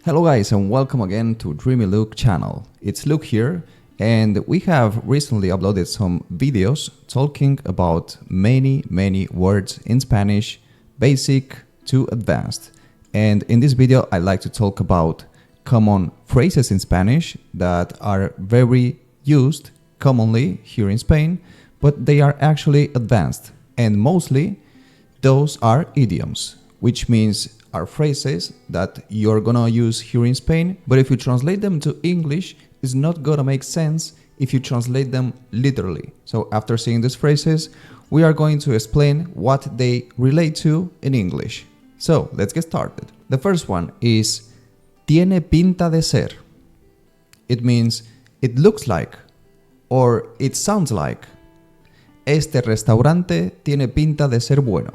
Hello guys and welcome again to Dreamy Luke channel. It's Luke here and we have recently uploaded some videos talking about many words in Spanish, basic to advanced. And in this video I'd like to talk about common phrases in Spanish that are very used commonly here in Spain, but they are actually advanced. And mostly those are idioms, which means are phrases that you're gonna use here in Spain, but if you translate them to English, it's not gonna make sense if you translate them literally. So after seeing these phrases, we are going to explain what they relate to in English. So let's get started. The first one is tiene pinta de ser. It means it looks like or it sounds like. Este restaurante tiene pinta de ser bueno.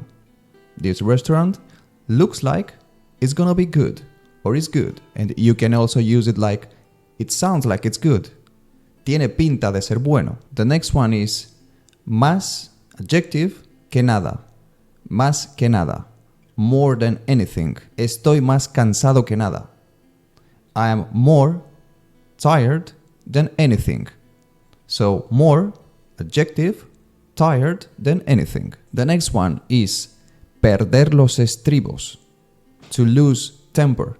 This restaurant looks like it's gonna be good or is good, and you can also use it like it sounds like it's good. Tiene pinta de ser bueno. The next one is más, adjective, que nada. Más que nada. More than anything. Estoy más cansado que nada. I am more tired than anything. So more, adjective, tired than anything. The next one is perder los estribos, to lose temper.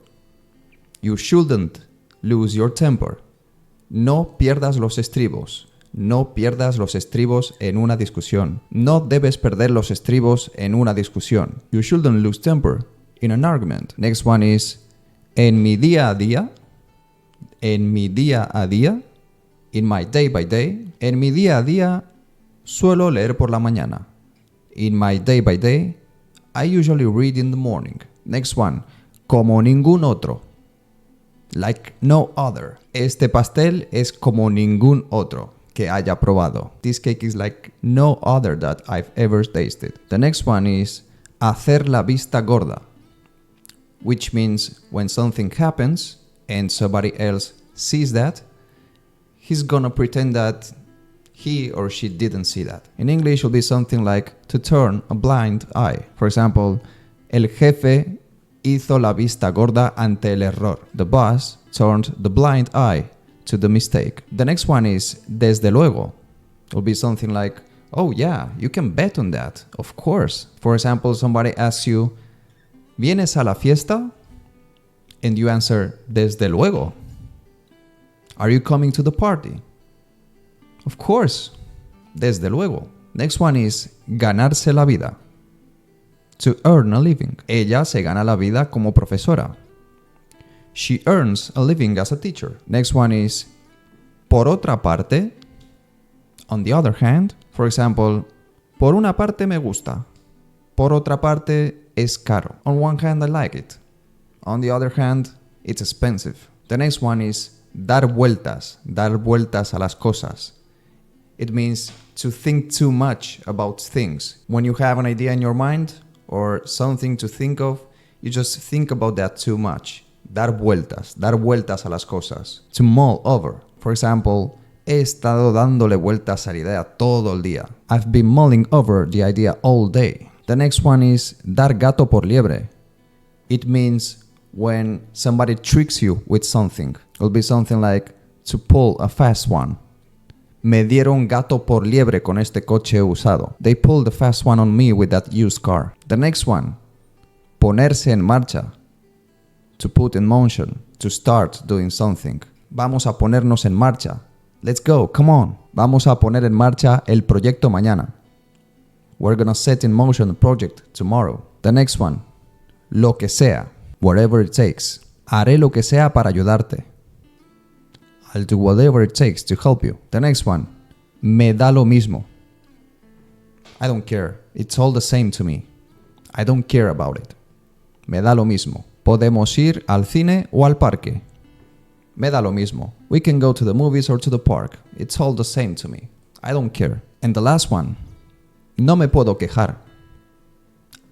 You shouldn't lose your temper. No pierdas los estribos. No pierdas los estribos en una discusión. No debes perder los estribos en una discusión. You shouldn't lose temper in an argument. Next one is en mi día a día. En mi día a día. In my day by day. En mi día a día suelo leer por la mañana. In my day by day I usually read in the morning. Next one, como ningún otro. Like no other. Este pastel es como ningún otro que haya probado. This cake is like no other that I've ever tasted. The next one is hacer la vista gorda, which means when something happens and somebody else sees that, he's gonna pretend that he or she didn't see that. In English, it will be something like to turn a blind eye. For example, el jefe hizo la vista gorda ante el error. The boss turned the blind eye to the mistake. The next one is desde luego. It will be something like, oh yeah, you can bet on that, of course. For example, somebody asks you, ¿vienes a la fiesta? And you answer, desde luego. Are you coming to the party? Of course, desde luego. Next one is ganarse la vida. To earn a living. Ella se gana la vida como profesora. She earns a living as a teacher. Next one is por otra parte. On the other hand, for example, por una parte me gusta. Por otra parte es caro. On one hand, I like it. On the other hand, it's expensive. The next one is dar vueltas a las cosas. It means to think too much about things. When you have an idea in your mind or something to think of, you just think about that too much. Dar vueltas a las cosas. To mull over. For example, he estado dándole vueltas a la idea todo el día. I've been mulling over the idea all day. The next one is dar gato por liebre. It means when somebody tricks you with something. It'll be something like to pull a fast one. Me dieron gato por liebre con este coche usado. They pulled the fast one on me with that used car. The next one, ponerse en marcha. To put in motion, to start doing something. Vamos a ponernos en marcha. Let's go, come on. Vamos a poner en marcha el proyecto mañana. We're gonna set in motion the project tomorrow. The next one, lo que sea, whatever it takes. Haré lo que sea para ayudarte. I'll do whatever it takes to help you. The next one, me da lo mismo. I don't care. It's all the same to me. I don't care about it. Me da lo mismo. Podemos ir al cine o al parque. Me da lo mismo. We can go to the movies or to the park. It's all the same to me. I don't care. And the last one, no me puedo quejar.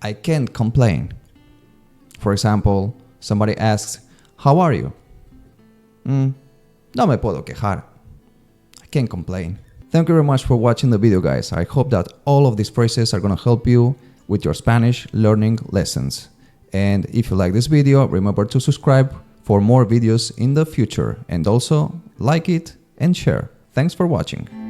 I can't complain. For example, somebody asks, how are you? No me puedo quejar. I can't complain. Thank you very much for watching the video, guys. I hope that all of these phrases are going to help you with your Spanish learning lessons. And if you like this video, remember to subscribe for more videos in the future, and also like it and share. Thanks for watching.